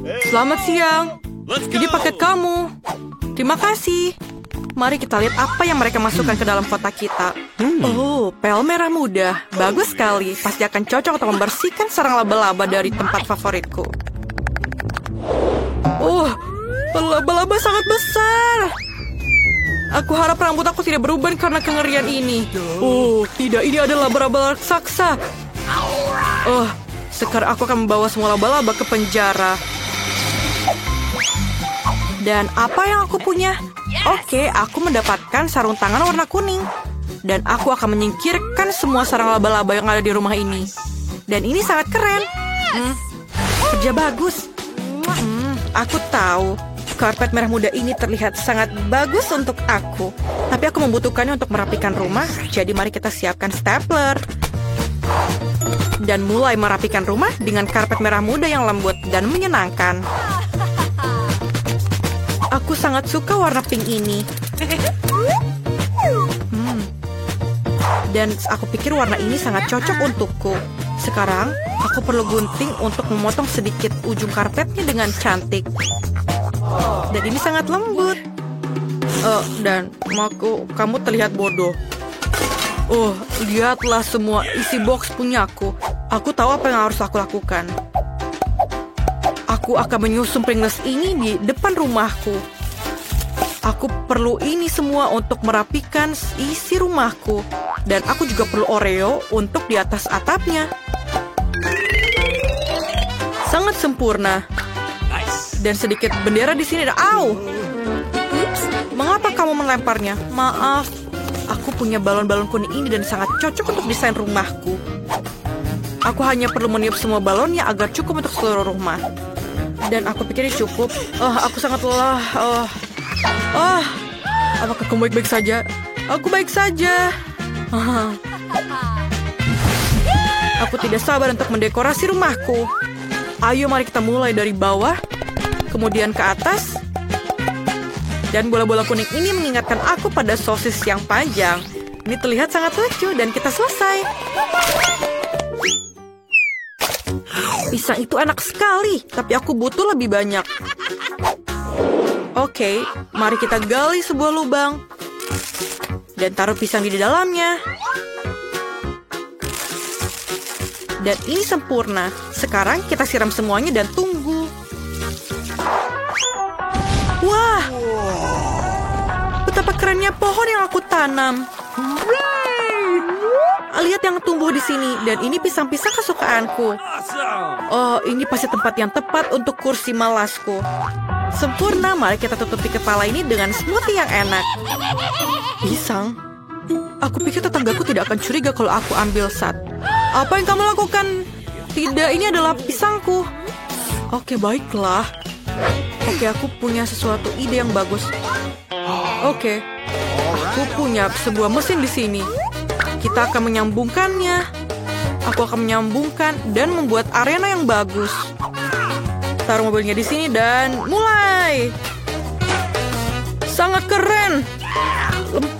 Selamat siang. Ini paket kamu. Terima kasih. Mari kita lihat apa yang mereka masukkan ke dalam kotak kita. Oh, pel merah muda. Bagus sekali. Pasti akan cocok untuk membersihkan sarang laba-laba dari tempat favoritku. Oh, laba-laba sangat besar. Aku harap rambut aku tidak berubah karena kengerian ini. Oh, tidak. Ini adalah laba-laba raksasa. Oh, sekarang aku akan membawa semua laba-laba ke penjara. Dan apa yang aku punya? Oke, aku mendapatkan sarung tangan warna kuning. Dan aku akan menyingkirkan semua sarang laba-laba yang ada di rumah ini. Dan ini sangat keren. Kerja bagus. Aku tahu. Karpet merah muda ini terlihat sangat bagus untuk aku. Tapi aku membutuhkannya untuk merapikan rumah. Jadi mari kita siapkan stapler. Dan mulai merapikan rumah dengan karpet merah muda yang lembut dan menyenangkan. Aku sangat suka warna pink ini. Dan aku pikir warna ini sangat cocok untukku. Sekarang, aku perlu gunting untuk memotong sedikit ujung karpetnya dengan cantik. Dan ini sangat lembut. Dan kamu terlihat bodoh. Oh, lihatlah semua isi box punyaku. Aku tahu apa yang harus aku lakukan. Aku akan menyusun Pringles ini di depan rumahku. Aku perlu ini semua untuk merapikan isi rumahku. Dan aku juga perlu Oreo untuk di atas atapnya. Sangat sempurna. Dan sedikit bendera di sini. Au! Mengapa kamu melemparnya? Maaf. Aku punya balon-balon kuning ini dan sangat cocok untuk desain rumahku. Aku hanya perlu meniup semua balonnya agar cukup untuk seluruh rumah. Dan aku pikir ini cukup. Aku sangat lelah. Apakah kamu baik-baik saja? Aku baik saja. Aku tidak sabar untuk mendekorasi rumahku. Ayo mari kita mulai dari bawah, kemudian ke atas. Dan bola-bola kuning ini mengingatkan aku pada sosis yang panjang. Ini terlihat sangat lucu dan kita selesai. Pisang itu enak sekali, tapi aku butuh lebih banyak. Oke, mari kita gali sebuah lubang. Dan taruh pisang di dalamnya. Dan ini sempurna. Sekarang kita siram semuanya dan tunggu. Wah! Betapa kerennya pohon yang aku tanam. Lihat yang tumbuh di sini. Dan ini pisang-pisang kesukaanku. Oh, ini pasti tempat yang tepat untuk kursi malasku. Sempurna, mari kita tutupi kepala ini dengan smoothie yang enak. Pisang? Aku pikir tetanggaku tidak akan curiga kalau aku ambil satu. Apa yang kamu lakukan? Tidak, ini adalah pisangku. Oke, baiklah. Oke, aku punya sesuatu ide yang bagus. Oke, aku punya sebuah mesin di sini. Kita akan menyambungkannya. Aku akan menyambungkan dan membuat arena yang bagus. Taruh mobilnya di sini dan mulai. Sangat keren.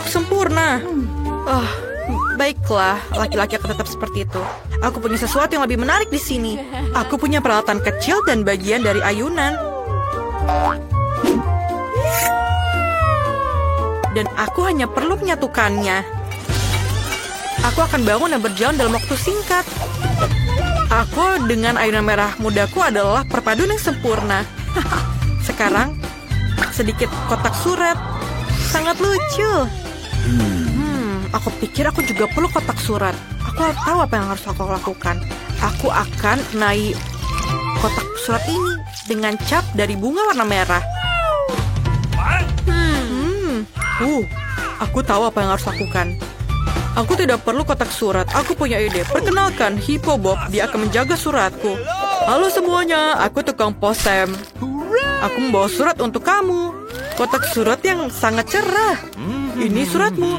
Sempurna. Baiklah, laki-laki akan tetap seperti itu. Aku punya sesuatu yang lebih menarik di sini. Aku punya peralatan kecil dan bagian dari ayunan. Dan aku hanya perlu menyatukannya. Aku akan bangun dan berjalan dalam waktu singkat. Aku dengan ayunan merah mudaku adalah perpaduan yang sempurna. Sekarang, sedikit kotak surat. Sangat lucu. Aku pikir aku juga perlu kotak surat. Aku tahu apa yang harus aku lakukan. Aku akan naik kotak surat ini dengan cat dari bunga warna merah. Aku tahu apa yang harus lakukan. Aku tidak perlu kotak surat. Aku punya ide. Perkenalkan, Hippo Bob. Dia akan menjaga suratku. Halo semuanya, aku tukang pos Sam. Aku membawa surat untuk kamu. Kotak surat yang sangat cerah. Ini suratmu.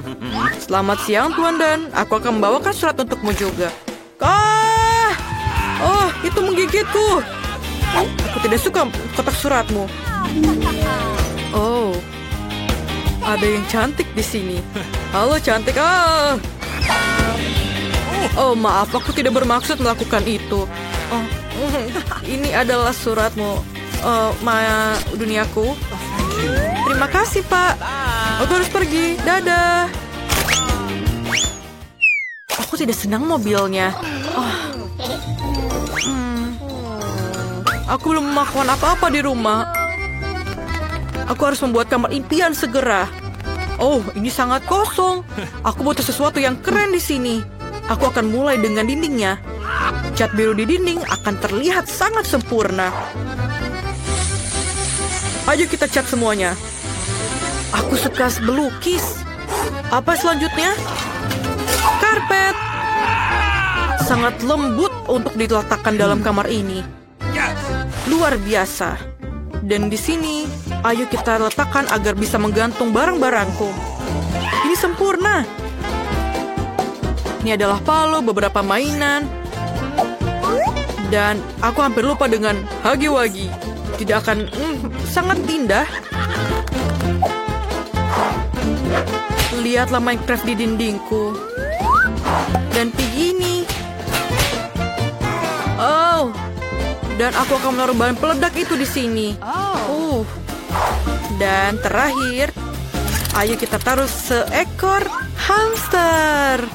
Selamat siang, Tuan Dan. Aku akan membawakan surat untukmu juga. Oh, itu menggigitku. Aku tidak suka kotak suratmu. Oh, ada yang cantik di sini. Halo cantik. Oh, maaf, aku tidak bermaksud melakukan itu. Oh, ini adalah suratmu. duniaku. Terima kasih, Pak. Aku harus pergi. Dadah. Aku tidak senang mobilnya. Aku belum melakukan apa-apa di rumah. Aku harus membuat kamar impian segera. Oh, ini sangat kosong. Aku butuh sesuatu yang keren di sini. Aku akan mulai dengan dindingnya. Cat biru di dinding akan terlihat sangat sempurna. Ayo kita cat semuanya. Aku suka melukis. Apa selanjutnya? Karpet. Sangat lembut untuk diletakkan dalam kamar ini. Luar biasa. Dan di sini, ayo kita letakkan agar bisa menggantung barang-barangku. Ini sempurna. Ini adalah Palo, beberapa mainan. Dan aku hampir lupa dengan Hagi-Wagi. Tidak akan sangat indah. Lihatlah Minecraft di dindingku. Dan begini. Oh. Dan aku akan menaruh bahan peledak itu di sini. Dan terakhir, ayo kita taruh seekor hamster.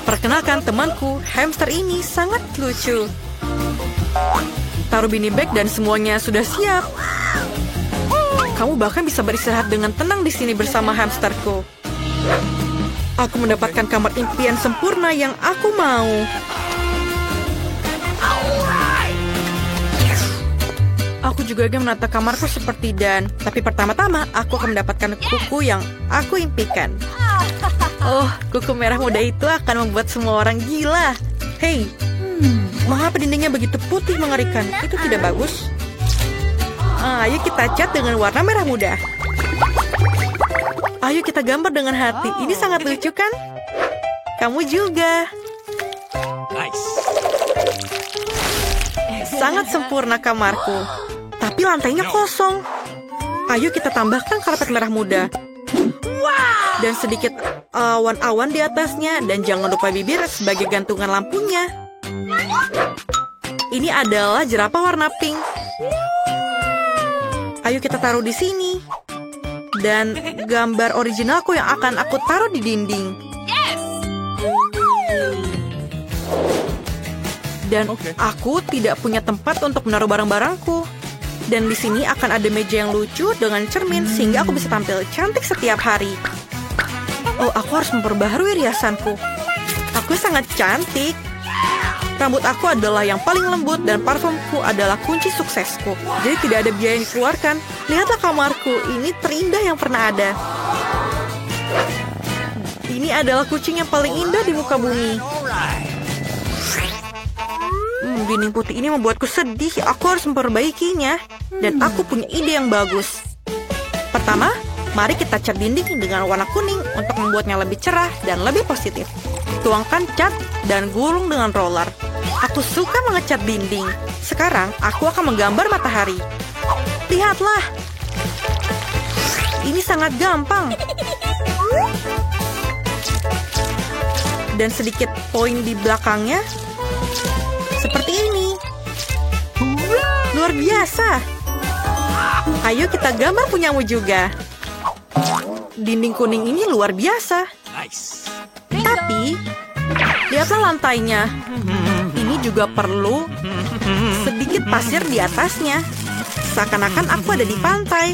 Perkenalkan temanku, hamster ini sangat lucu. Taruh beanie bag dan semuanya sudah siap. Kamu bahkan bisa beristirahat dengan tenang di sini bersama hamsterku. Aku mendapatkan kamar impian sempurna yang aku mau. Aku juga ingin menata kamarku seperti Dan. Tapi pertama-tama, aku akan mendapatkan kuku yang aku impikan. Oh, kuku merah muda itu akan membuat semua orang gila. Hei, mengapa dindingnya begitu putih mengerikan? Itu tidak bagus. Ayo kita cat dengan warna merah muda. Ayo kita gambar dengan hati. Ini sangat lucu kan? Kamu juga. Sangat sempurna kamarku. Tapi lantainya kosong. Ayo kita tambahkan karpet merah muda. Dan sedikit awan-awan di atasnya. Dan jangan lupa bibir sebagai gantungan lampunya. Ini adalah jerapah warna pink. Ayo kita taruh di sini. Dan gambar originalku yang akan aku taruh di dinding. Dan aku tidak punya tempat untuk menaruh barang-barangku. Dan di sini akan ada meja yang lucu dengan cermin sehingga aku bisa tampil cantik setiap hari. Oh, aku harus memperbaharui riasanku. Aku sangat cantik. Rambut aku adalah yang paling lembut dan parfumku adalah kunci suksesku. Jadi tidak ada biaya yang dikeluarkan. Lihatlah kamarku, ini terindah yang pernah ada. Ini adalah kucing yang paling indah di muka bumi. Dinding putih ini membuatku sedih. Aku harus memperbaikinya. Dan aku punya ide yang bagus. Pertama, mari kita cat dinding dengan warna kuning untuk membuatnya lebih cerah dan lebih positif. Tuangkan cat dan gulung dengan roller. Aku suka mengecat dinding. Sekarang, aku akan menggambar matahari. Lihatlah. Ini sangat gampang. Dan sedikit poin di belakangnya. Seperti ini. Luar biasa. Ayo kita gambar punyamu juga. Dinding kuning ini luar biasa. Tapi, lihatlah lantainya. Ini juga perlu sedikit pasir di atasnya. Seakan-akan aku ada di pantai.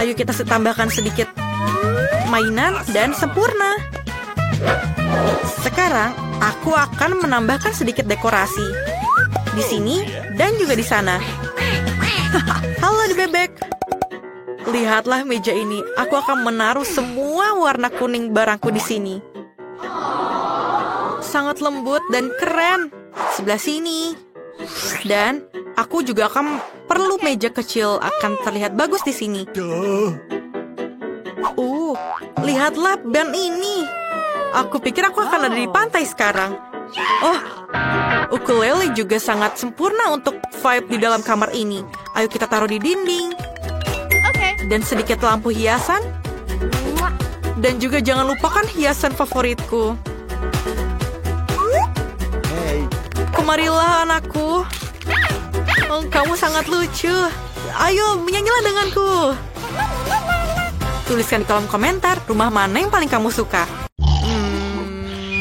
Ayo kita tambahkan sedikit mainan dan sempurna. Sekarang, aku akan menambahkan sedikit dekorasi. Di sini dan juga di sana. Halo di bebek. Lihatlah meja ini. Aku akan menaruh semua warna kuning barangku di sini. Sangat lembut dan keren. Sebelah sini. Dan aku juga akan perlu meja kecil, akan terlihat bagus di sini. Lihatlah band ini. Aku pikir aku akan ada di pantai sekarang. Oh, ukulele juga sangat sempurna untuk vibe di dalam kamar ini. Ayo kita taruh di dinding. Dan sedikit lampu hiasan. Dan juga jangan lupakan hiasan favoritku. kemarilah anakku. Oh, kamu sangat lucu. Ayo, menyanyilah denganku. Tuliskan di kolom komentar rumah mana yang paling kamu suka.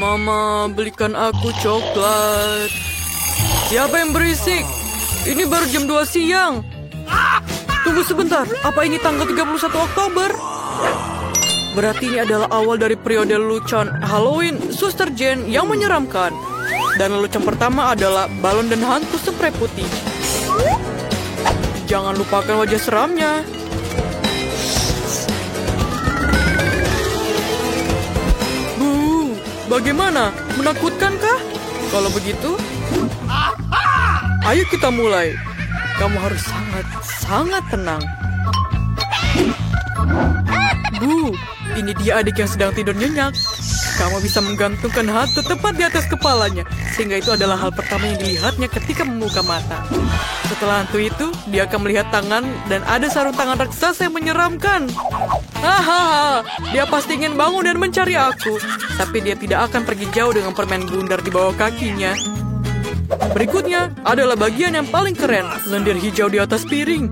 Mama, belikan aku coklat. Siapa yang berisik? Ini baru jam 2 siang. Tunggu sebentar, apa ini tanggal 31 Oktober? Berarti ini adalah awal dari periode lelucon Halloween Suster Jane yang menyeramkan. Dan lelucon pertama adalah balon dan hantu spray putih. Jangan lupakan wajah seramnya. Bagaimana? Menakutkankah? Kalau begitu, ayo kita mulai. Kamu harus sangat tenang. Bu, ini dia adik yang sedang tidur nyenyak. Kamu bisa menggantungkan hantu tepat di atas kepalanya, sehingga itu adalah hal pertama yang dilihatnya ketika membuka mata. Setelah hantu itu, dia akan melihat tangan dan ada sarung tangan raksasa yang menyeramkan. Hahaha, dia pasti ingin bangun dan mencari aku. Tapi dia tidak akan pergi jauh dengan permen bundar di bawah kakinya. Berikutnya adalah bagian yang paling keren, lendir hijau di atas piring.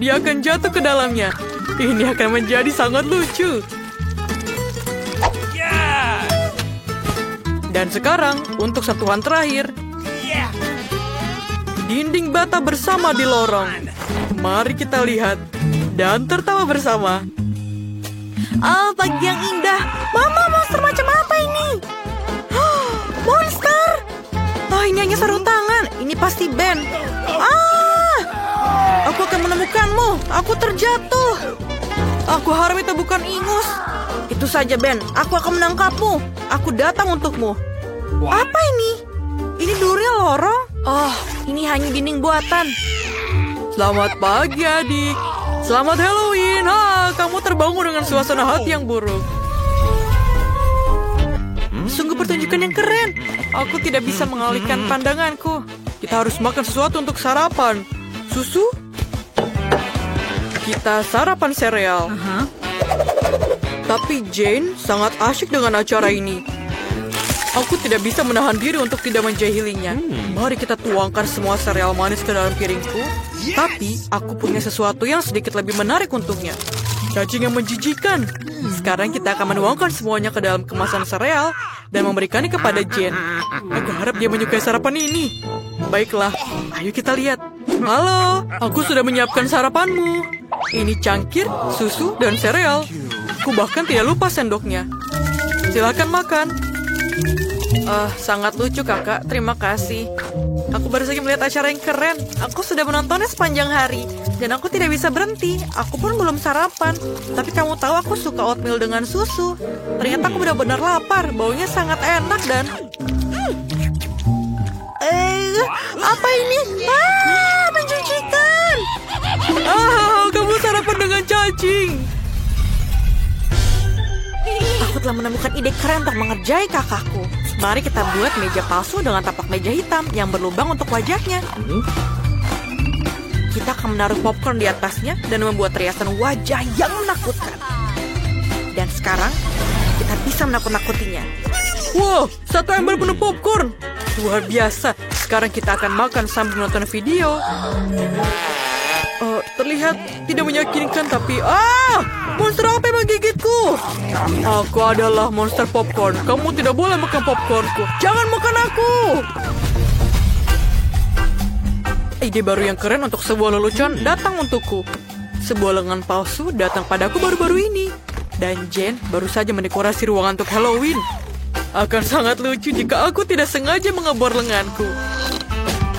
Dia akan jatuh ke dalamnya. Ini akan menjadi sangat lucu. Dan sekarang, untuk sentuhan terakhir. Dinding bata bersama di lorong. Mari kita lihat dan tertawa bersama. Oh, pagi yang indah. Mama, monster macam apa ini? Monster! Oh, ini hanya sarung tangan. Ini pasti Ben. Aku akan menemukanmu. Aku terjatuh. Aku harap itu bukan ingus. Itu saja, Ben. Aku akan menangkapmu. Aku datang untukmu. Apa ini? Ini durinya lorong? Oh, ini hanya dinding buatan. Selamat pagi, adik. Selamat Halloween. Kamu terbangun dengan suasana hati yang buruk. Sungguh pertunjukan yang keren. Aku tidak bisa mengalihkan pandanganku. Kita harus makan sesuatu untuk sarapan. Susu? Kita sarapan sereal. Tapi Jane sangat asyik dengan acara ini. Aku tidak bisa menahan diri untuk tidak menjahilinya. Mari kita tuangkan semua sereal manis ke dalam piringku. Tapi aku punya sesuatu yang sedikit lebih menarik untuknya. Cacing yang menjijikan. Sekarang kita akan menuangkan semuanya ke dalam kemasan sereal dan memberikannya kepada Jane. Aku harap dia menyukai sarapan ini. Baiklah, ayo kita lihat. Halo, aku sudah menyiapkan sarapanmu. Ini cangkir, susu, dan sereal. Aku bahkan tidak lupa sendoknya. Silakan makan. Sangat lucu kakak, terima kasih. Aku baru saja melihat acara yang keren. Aku sudah menontonnya sepanjang hari. Dan aku tidak bisa berhenti. Aku pun belum sarapan. Tapi kamu tahu aku suka oatmeal dengan susu. Ternyata aku benar-benar lapar. Baunya sangat enak dan... apa ini? Menjijikan. Kamu sarapan dengan cacing. Aku telah menemukan ide keren untuk mengerjai kakakku. Mari kita buat meja palsu dengan tapak meja hitam yang berlubang untuk wajahnya. Kita akan menaruh popcorn di atasnya dan membuat riasan wajah yang menakutkan. Dan sekarang, kita bisa menakut-nakutinya. Wow, satu ember penuh popcorn. Luar biasa. Sekarang kita akan makan sambil menonton video. Terlihat tidak meyakinkan tapi... monster apa yang menggigitku? Aku adalah monster popcorn. Kamu tidak boleh makan popcornku. Jangan makan aku. Ide baru yang keren untuk sebuah lelucon datang untukku. Sebuah lengan palsu datang padaku baru-baru ini. Dan Jane baru saja mendekorasi ruangan untuk Halloween. Akan sangat lucu jika aku tidak sengaja mengebor lenganku.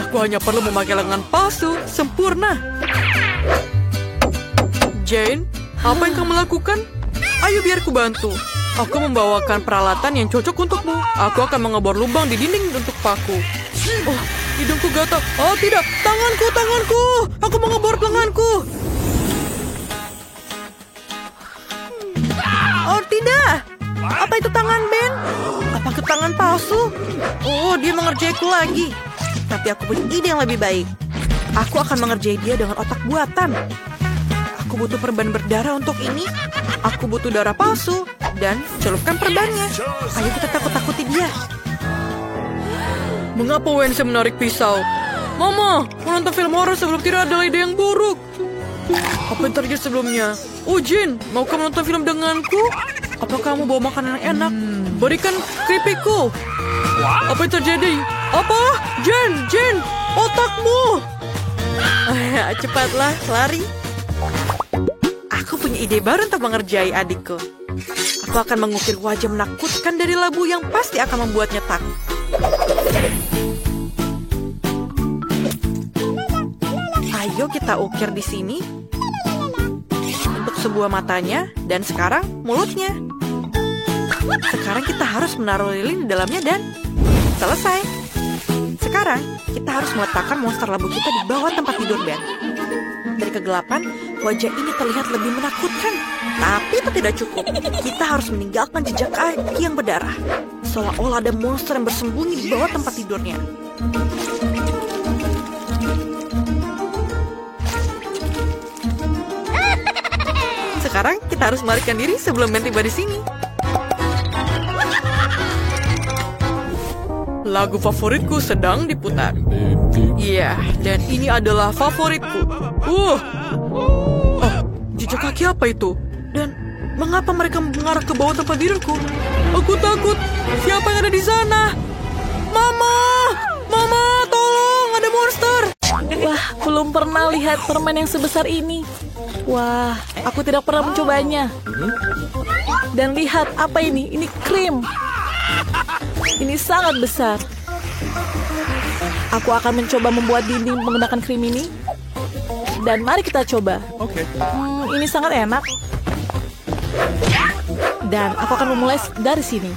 Aku hanya perlu memakai lengan palsu sempurna. Jane, apa yang kamu lakukan? Ayo biar ku bantu. Aku membawakan peralatan yang cocok untukmu. Aku akan mengebor lubang di dinding untuk paku. Oh, hidungku gatal. Oh tidak, tanganku. Aku mengebor lenganku. Oh tidak. Apa itu tangan Ben? Apa itu tangan palsu? Oh, dia mengerjaiku lagi. Tapi aku punya ide yang lebih baik. Aku akan mengerjai dia dengan otak buatan. Aku butuh perban berdarah untuk ini. Aku butuh darah palsu. Dan celupkan perbannya. Ayo kita takut-takuti dia. Mengapa Wednesday menarik pisau? Mama, menonton film horor sebelum tidur adalah ide yang buruk. Apa yang terjadi sebelumnya? Jin, mau kamu nonton film denganku? Apa kamu bawa makanan yang enak? Berikan keripikku. Apa yang terjadi? Apa? Jin, otakmu. Cepatlah, lari. Aku punya ide baru untuk mengerjai adikku. Aku akan mengukir wajah menakutkan dari labu yang pasti akan membuatnya takut. Ayo kita ukir di sini untuk sebuah matanya dan sekarang mulutnya. Sekarang kita harus menaruh lilin di dalamnya dan selesai. Sekarang kita harus meletakkan monster labu kita di bawah tempat tidur Ben. Dari kegelapan, wajah ini terlihat lebih menakutkan. Tapi itu tidak cukup. Kita harus meninggalkan jejak kaki yang berdarah. Seolah-olah ada monster yang bersembunyi di bawah tempat tidurnya. Sekarang kita harus melarikan diri sebelum Ben tiba di sini. Lagu favoritku sedang diputar. Iya, dan ini adalah favoritku. Oh, jejak kaki apa itu? Dan mengapa mereka mengarah ke bawah tempat tidurku? Aku takut. Siapa yang ada di sana? Mama, tolong, ada monster. Wah, belum pernah lihat permen yang sebesar ini. Wah, aku tidak pernah mencobanya. Dan lihat apa ini? Ini krim. Ini sangat besar. Aku akan mencoba membuat dinding menggunakan krim ini. Dan mari kita coba. Ini sangat enak. Dan aku akan memulai dari sini.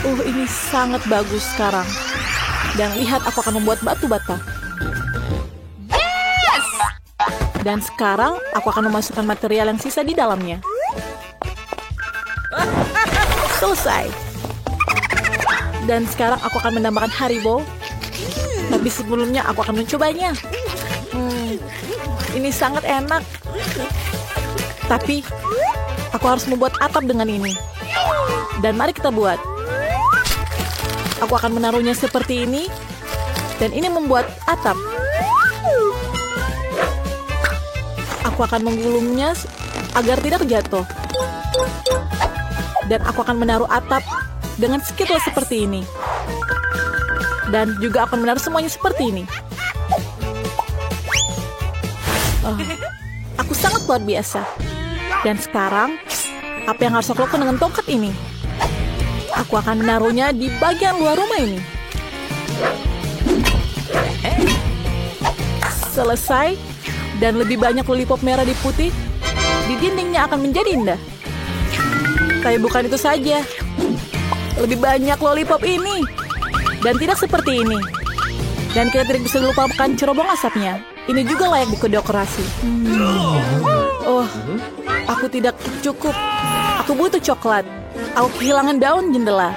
Ini sangat bagus sekarang. Dan lihat, aku akan membuat batu bata. Dan sekarang aku akan memasukkan material yang sisa di dalamnya. Selesai. Dan sekarang aku akan menambahkan Haribo. Tapi sebelumnya aku akan mencobanya. Ini sangat enak. Tapi aku harus membuat atap dengan ini. Dan mari kita buat. Aku akan menaruhnya seperti ini. Dan ini membuat atap. Aku akan menggulungnya agar tidak jatuh. Dan aku akan menaruh atap dengan skill seperti ini. Dan juga akan menaruh semuanya seperti ini. Aku sangat luar biasa. Dan sekarang, apa yang harus aku lakukan dengan tongkat ini? Aku akan menaruhnya di bagian luar rumah ini. Selesai. Dan lebih banyak lollipop merah di putih. Di dindingnya akan menjadi indah. Tapi bukan itu saja. Lebih banyak lollipop ini. Dan tidak seperti ini. Dan kita tidak bisa lupakan cerobong asapnya. Ini juga layak didekorasi. Aku tidak cukup. Aku butuh coklat. Aku kehilangan daun jendela.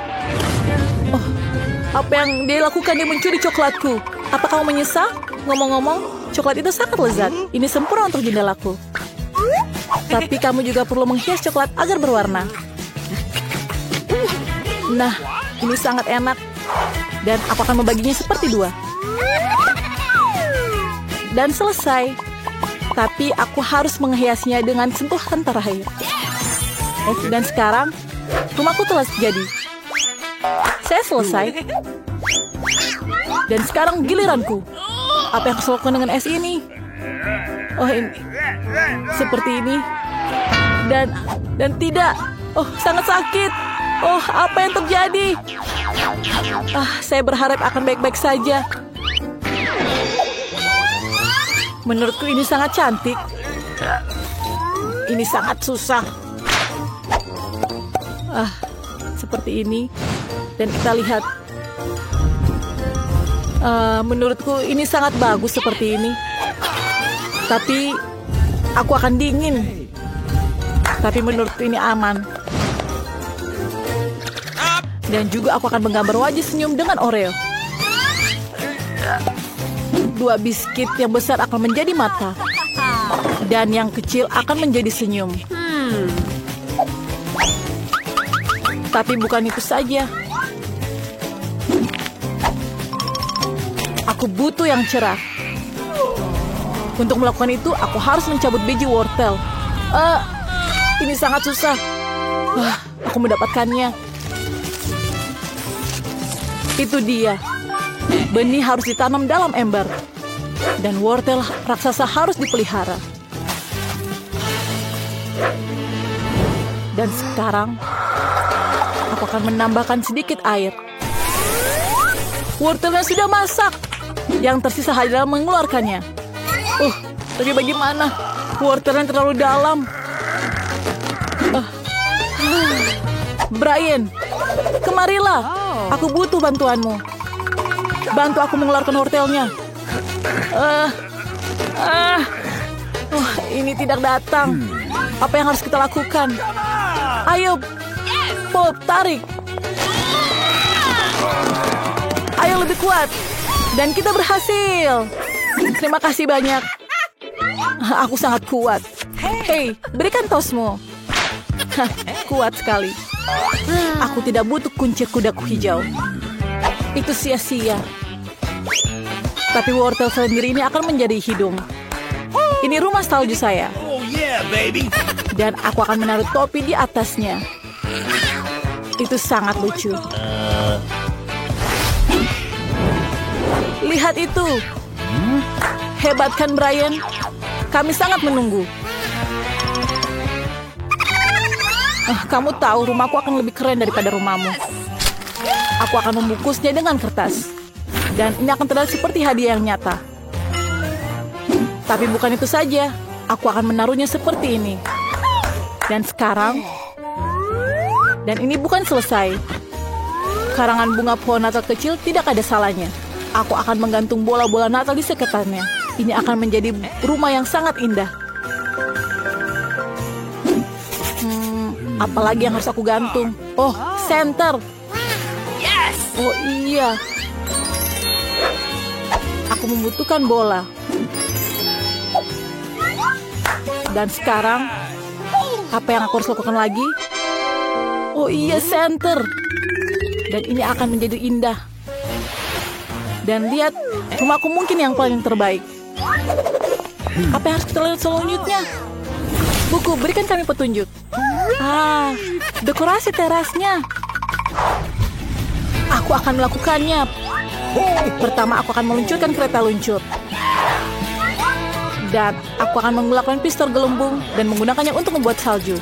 Apa yang dia lakukan? Dia mencuri coklatku. Apa kamu menyesal? Ngomong-ngomong, coklat itu sangat lezat. Ini sempurna untuk jendelaku. Tapi kamu juga perlu menghias coklat agar berwarna. Nah, ini sangat enak. Dan aku akan membaginya seperti dua. Dan selesai. Tapi aku harus menghiasnya dengan sentuhan terakhir. Dan sekarang, rumahku telah jadi. Saya selesai. Dan sekarang giliranku. Apa yang harus lakukan dengan es ini? Ini. Seperti ini. Dan tidak. Sangat sakit. Apa yang terjadi? Saya berharap akan baik-baik saja. Menurutku ini sangat cantik. Ini sangat susah. Seperti ini. Dan kita lihat. Menurutku ini sangat bagus seperti ini. Tapi aku akan dingin. Tapi menurutku ini aman. Dan juga aku akan menggambar wajah senyum dengan Oreo. Dua biskuit yang besar akan menjadi mata. Dan yang kecil akan menjadi senyum. Tapi bukan itu saja. Aku butuh yang cerah. Untuk melakukan itu, aku harus mencabut biji wortel. Ini sangat susah. Aku mendapatkannya. Itu dia. Benih harus ditanam dalam ember. Dan wortel raksasa harus dipelihara. Dan sekarang, aku akan menambahkan sedikit air. Wortelnya sudah masak. Yang tersisa adalah mengeluarkannya. Tapi bagaimana? Wortelnya terlalu dalam. Brian, kemarilah. Aku butuh bantuanmu. Bantu aku mengeluarkan wortelnya. Ini tidak datang. Apa yang harus kita lakukan? Ayo, Pop, tarik. Ayo lebih kuat. Dan kita berhasil. Terima kasih banyak. Aku sangat kuat. Hei, berikan tosmu. Kuat sekali. Aku tidak butuh kuncir kudaku hijau. Itu sia-sia. Tapi wortel sendiri ini akan menjadi hidung. Ini rumah salju saya. Dan aku akan menaruh topi di atasnya. Itu sangat lucu. Lihat itu. Hebat kan, Brian? Kami sangat menunggu. Kamu tahu rumahku akan lebih keren daripada rumahmu. Aku akan membungkusnya dengan kertas. Dan ini akan terlihat seperti hadiah yang nyata. Tapi bukan itu saja. Aku akan menaruhnya seperti ini. Dan sekarang... Dan ini bukan selesai. Karangan bunga pohon Natal kecil tidak ada salahnya. Aku akan menggantung bola-bola Natal di sekitarnya. Ini akan menjadi rumah yang sangat indah. Apalagi yang harus aku gantung? Center. Oh iya. Aku membutuhkan bola. Dan sekarang, apa yang aku harus lakukan lagi? Oh iya, center. Dan ini akan menjadi indah. Dan lihat, rumahku mungkin yang paling terbaik. Apa yang harus kita lihat selanjutnya? Buku, berikan kami petunjuk. Dekorasi terasnya. Aku akan melakukannya. Pertama, aku akan meluncurkan kereta luncur. Dan aku akan menggunakan pistol gelembung dan menggunakannya untuk membuat salju.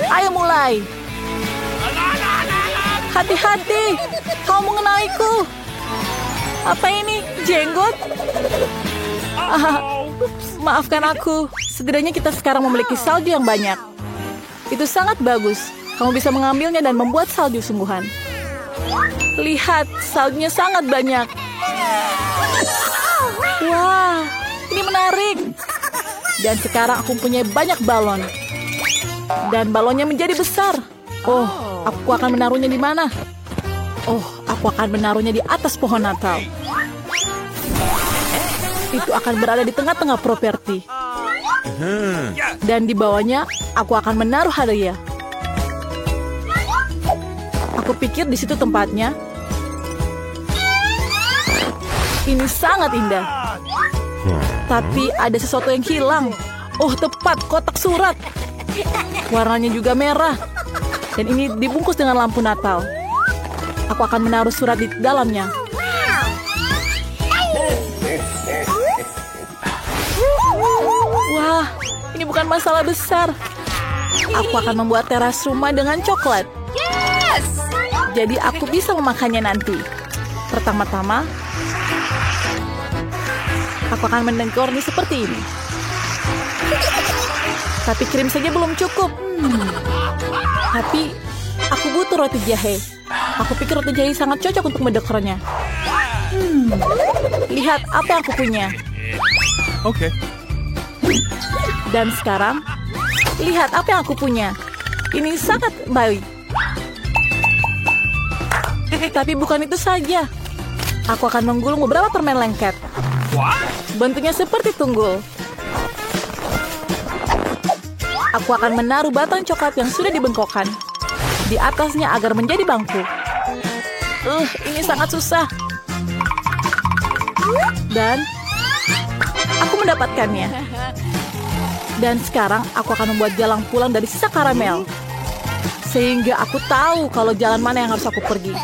Ayo mulai. Hati-hati, kau mengenaiku. Apa ini? Jenggot? Maafkan aku. Setidaknya kita sekarang memiliki salju yang banyak. Itu sangat bagus. Kamu bisa mengambilnya dan membuat salju sungguhan. Lihat, saljunya sangat banyak. Wah, ini menarik. Dan sekarang aku punya banyak balon. Dan balonnya menjadi besar. Aku akan menaruhnya di mana? Aku akan menaruhnya di atas pohon Natal. Itu akan berada di tengah-tengah properti. Dan di bawahnya, aku akan menaruh hadiah. Aku pikir di situ tempatnya. Ini sangat indah. Tapi ada sesuatu yang hilang. Tepat, kotak surat. Warnanya juga merah. Dan ini dibungkus dengan lampu Natal. Aku akan menaruh surat di dalamnya. Wah, ini bukan masalah besar. Aku akan membuat teras rumah dengan coklat. Jadi aku bisa memakannya nanti. Pertama-tama, aku akan mendekornya seperti ini. Tapi krim saja belum cukup. Tapi aku butuh roti jahe. Aku pikir roti jahe sangat cocok untuk mendekornya. Lihat apa yang aku punya. Oke. Dan sekarang, lihat apa yang aku punya. Ini sangat baik. Tapi bukan itu saja. Aku akan menggulung beberapa permen lengket. Bentuknya seperti tunggul. Aku akan menaruh batang coklat yang sudah dibengkokkan di atasnya agar menjadi bangku. Ini sangat susah. Dan aku mendapatkannya. Dan sekarang aku akan membuat jalan pulang dari sisa karamel. Sehingga aku tahu kalau jalan mana yang harus aku pergi.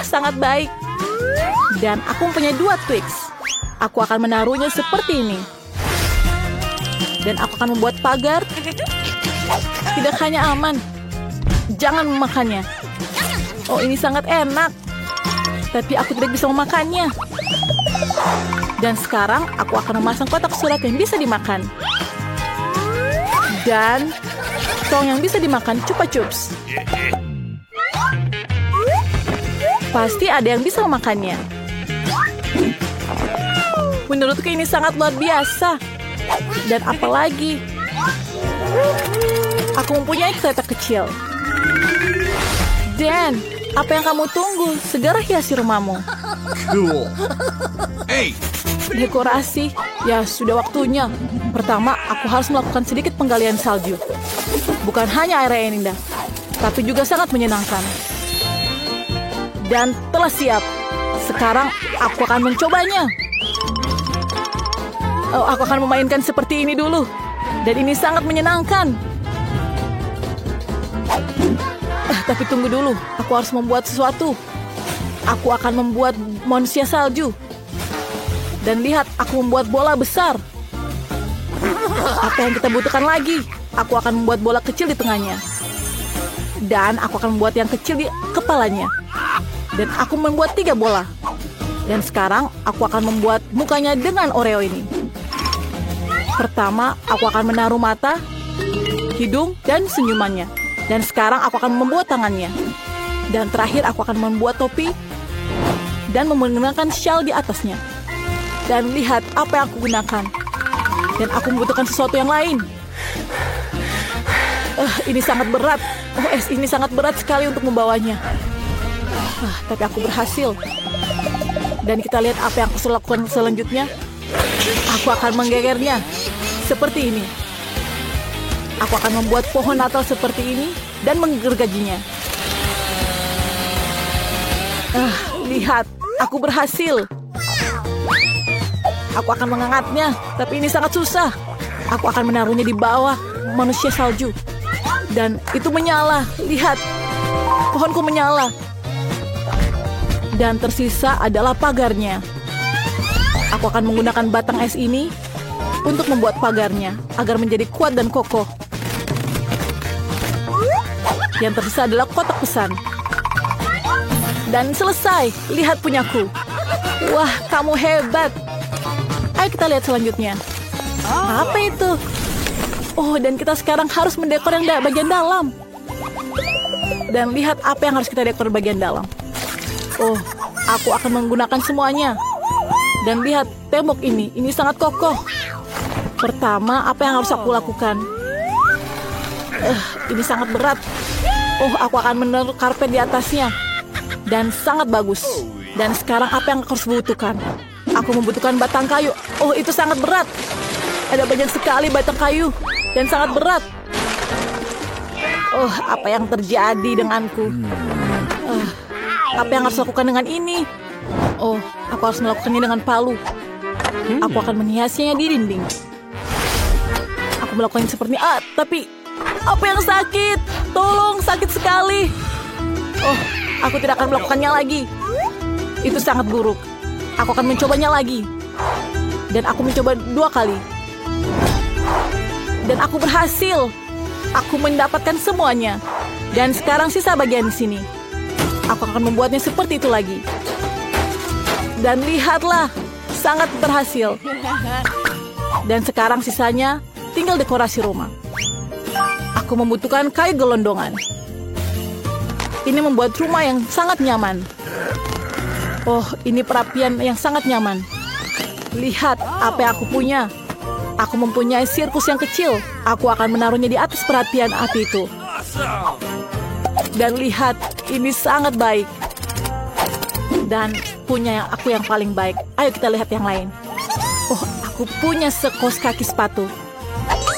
Sangat baik. Dan aku mempunyai 2 Twix. Aku akan menaruhnya seperti ini. Dan aku akan membuat pagar. Tidak hanya aman. Jangan memakannya. Oh, ini sangat enak. Tapi aku tidak bisa memakannya. Dan sekarang aku akan memasang kotak surat yang bisa dimakan. Dan tong yang bisa dimakan Chupa Chups. Pasti ada yang bisa memakannya. Menurutku ini sangat luar biasa. Dan apalagi, aku mempunyai kereta kecil. Dan apa yang kamu tunggu? Segera hiasi rumahmu. Cool. Hey. Dekorasi, ya sudah waktunya. Pertama, aku harus melakukan sedikit penggalian salju. Bukan hanya area yang indah, tapi juga sangat menyenangkan. Dan telah siap. Sekarang aku akan mencobanya. Oh, aku akan memainkan seperti ini dulu. Dan ini sangat menyenangkan. Tapi tunggu dulu, aku harus membuat sesuatu. Aku akan membuat manusia salju. Dan lihat, aku membuat bola besar. Apa yang kita butuhkan lagi? Aku akan membuat bola kecil di tengahnya. Dan aku akan membuat yang kecil di kepalanya. Dan aku membuat 3 bola. Dan sekarang aku akan membuat mukanya dengan Oreo ini. Pertama, aku akan menaruh mata, hidung, dan senyumannya. Dan sekarang aku akan membuat tangannya. Dan terakhir aku akan membuat topi dan menggunakan shawl di atasnya. Dan lihat apa yang aku gunakan. Dan aku membutuhkan sesuatu yang lain. Ini sangat berat. Ini sangat berat sekali untuk membawanya. Tapi aku berhasil. Dan kita lihat apa yang aku lakukan selanjutnya. Aku akan menggegernya. Seperti ini. Aku akan membuat pohon Natal seperti ini. Dan menggergajinya. Lihat. Aku berhasil. Aku akan mengangkatnya, tapi ini sangat susah. Aku akan menaruhnya di bawah manusia salju. Dan itu menyala. Lihat, pohonku menyala. Dan tersisa adalah pagarnya. Aku akan menggunakan batang es ini untuk membuat pagarnya, agar menjadi kuat dan kokoh. Yang tersisa adalah kotak pesan. Dan selesai. Lihat punyaku. Wah, kamu hebat. Ayo kita lihat selanjutnya. Apa itu? Oh, dan kita sekarang harus mendekor yang bagian dalam. Dan lihat apa yang harus kita dekor bagian dalam. Oh, aku akan menggunakan semuanya. Dan lihat tembok ini sangat kokoh. Pertama, apa yang harus aku lakukan? Ini sangat berat. Oh, aku akan menaruh karpet di atasnya. Dan sangat bagus. Dan sekarang apa yang aku harus butuhkan? Aku membutuhkan batang kayu. Oh, itu sangat berat. Ada banyak sekali batang kayu. Dan sangat berat. Oh, apa yang terjadi denganku? Apa yang harus lakukan dengan ini? Oh, aku harus melakukannya dengan palu. Aku akan menghiasnya di dinding. Aku melakukannya seperti ini. Tapi apa yang sakit? Tolong, sakit sekali. Oh, aku tidak akan melakukannya lagi. Itu sangat buruk. Aku akan mencobanya lagi. Dan aku mencoba 2 kali. Dan aku berhasil. Aku mendapatkan semuanya. Dan sekarang sisa bagian di sini. Aku akan membuatnya seperti itu lagi. Dan lihatlah, sangat berhasil. Dan sekarang sisanya tinggal dekorasi rumah. Aku membutuhkan kayu gelondongan. Ini membuat rumah yang sangat nyaman. Oh, ini perapian yang sangat nyaman. Lihat apa yang aku punya. Aku mempunyai sirkus yang kecil. Aku akan menaruhnya di atas perapian api itu. Dan lihat, ini sangat baik. Dan punya aku yang paling baik. Ayo kita lihat yang lain. Oh, aku punya sekos kaki sepatu.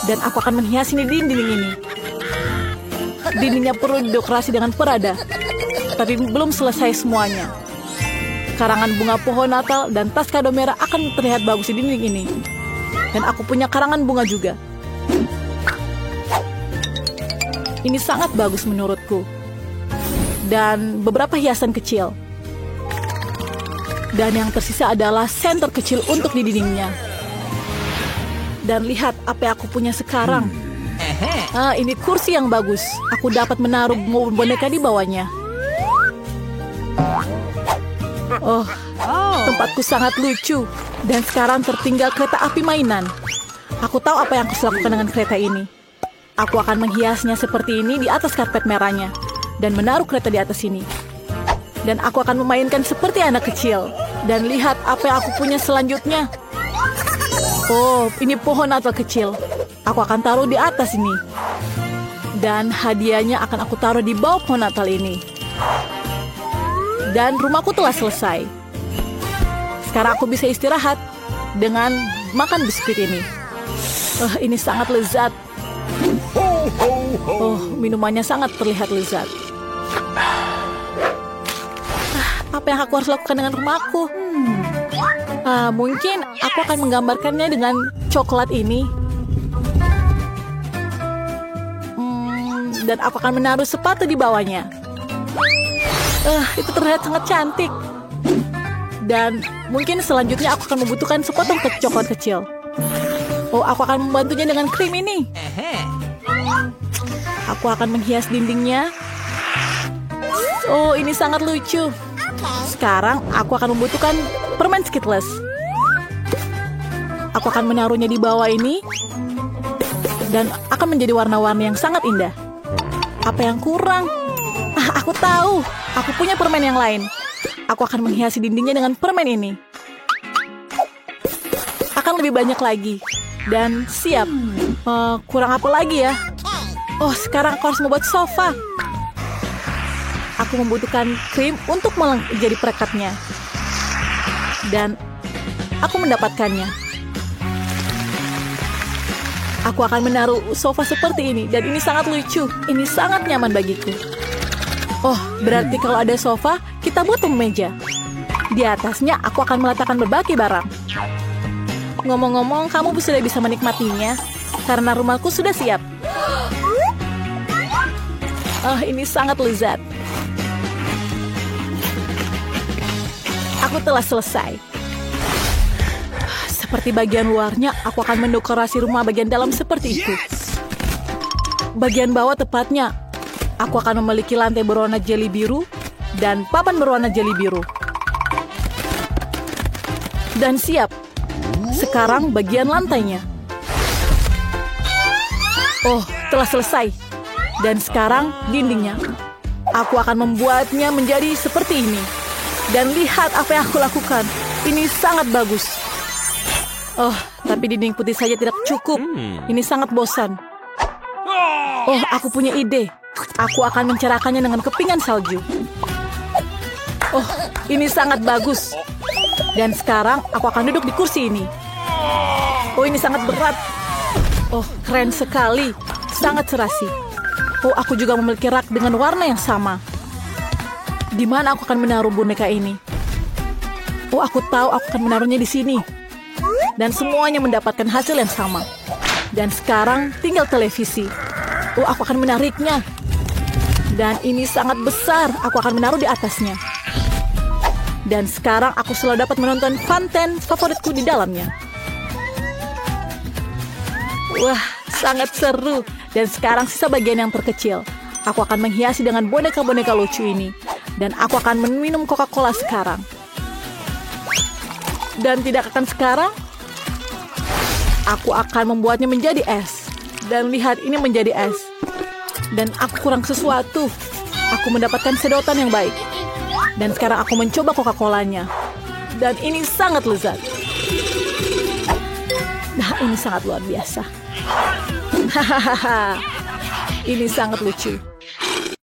Dan aku akan menghiasi di dinding ini. Dindingnya perlu didekorasi dengan perada. tapi belum selesai semuanya. Karangan bunga pohon Natal dan tas kado merah akan terlihat bagus di dinding ini. Dan aku punya karangan bunga juga. Ini sangat bagus menurutku. Dan beberapa hiasan kecil. Dan yang tersisa adalah senter kecil untuk di dindingnya. Dan lihat apa yang aku punya sekarang. Ini kursi yang bagus. Aku dapat menaruh boneka di bawahnya. Oh, tempatku sangat lucu. Dan sekarang tertinggal kereta api mainan. Aku tahu apa yang harus lakukan dengan kereta ini. Aku akan menghiasnya seperti ini di atas karpet merahnya. Dan menaruh kereta di atas sini. Dan aku akan memainkan seperti anak kecil. Dan lihat apa yang aku punya selanjutnya. Oh, ini pohon Natal kecil. Aku akan taruh di atas ini. Dan hadiahnya akan aku taruh di bawah pohon Natal ini. Dan rumahku telah selesai. Sekarang aku bisa istirahat dengan makan biskuit ini. Ini sangat lezat. Oh, minumannya sangat terlihat lezat. Apa yang aku harus lakukan dengan rumahku? Mungkin aku akan menggambarkannya dengan coklat ini. Dan aku akan menaruh sepatu di bawahnya. Itu terlihat sangat cantik. Dan mungkin selanjutnya aku akan membutuhkan sepotong coklat kecil. Oh, aku akan membantunya dengan krim ini. Aku akan menghias dindingnya. Oh, ini sangat lucu. Sekarang aku akan membutuhkan permen Skittles. Aku akan menaruhnya di bawah ini. Dan akan menjadi warna-warni yang sangat indah. Apa yang kurang? Aku tahu. Aku punya permen yang lain. Aku akan menghiasi dindingnya dengan permen ini. Akan lebih banyak lagi. Dan siap. Kurang apa lagi ya? Oh, sekarang aku harus membuat sofa. Aku membutuhkan krim untuk menjadi perekatnya. Dan aku mendapatkannya. Aku akan menaruh sofa seperti ini. Dan ini sangat lucu. Ini sangat nyaman bagiku. Oh, berarti kalau ada sofa, kita butuh meja. Di atasnya aku akan meletakkan berbagai barang. Ngomong-ngomong, kamu sudah bisa menikmatinya. Karena rumahku sudah siap. Oh, ini sangat lezat. Aku telah selesai. Seperti bagian luarnya, aku akan mendekorasi rumah bagian dalam seperti itu. Bagian bawah tepatnya, aku akan memiliki lantai berwarna jeli biru dan papan berwarna jeli biru. Dan siap. Sekarang bagian lantainya. Oh, telah selesai. Dan sekarang dindingnya. Aku akan membuatnya menjadi seperti ini. Dan lihat apa yang aku lakukan. Ini sangat bagus. Oh, tapi dinding putih saja tidak cukup. Ini sangat bosan. Oh, aku punya ide. Aku akan mencerahkannya dengan kepingan salju. Oh, ini sangat bagus. Dan sekarang aku akan duduk di kursi ini. Oh, ini sangat berat. Oh, keren sekali. Sangat serasi. Oh, aku juga memiliki rak dengan warna yang sama. Di mana aku akan menaruh boneka ini? Oh, aku tahu aku akan menaruhnya di sini. Dan semuanya mendapatkan hasil yang sama. Dan sekarang tinggal televisi. Oh, aku akan menariknya. Dan ini sangat besar. Aku akan menaruh di atasnya. Dan sekarang aku selalu dapat menonton konten favoritku di dalamnya. Wah, sangat seru. Dan sekarang sisa bagian yang terkecil. Aku akan menghiasi dengan boneka-boneka lucu ini. Dan aku akan meminum Coca-Cola sekarang. Dan tidak akan sekarang. Aku akan membuatnya menjadi es. Dan lihat, ini menjadi es. Dan aku kurang sesuatu. Aku mendapatkan sedotan yang baik. Dan sekarang aku mencoba Coca-Colanya. Dan ini sangat lezat. Nah, ini sangat luar biasa. Hahaha. Ini sangat lucu.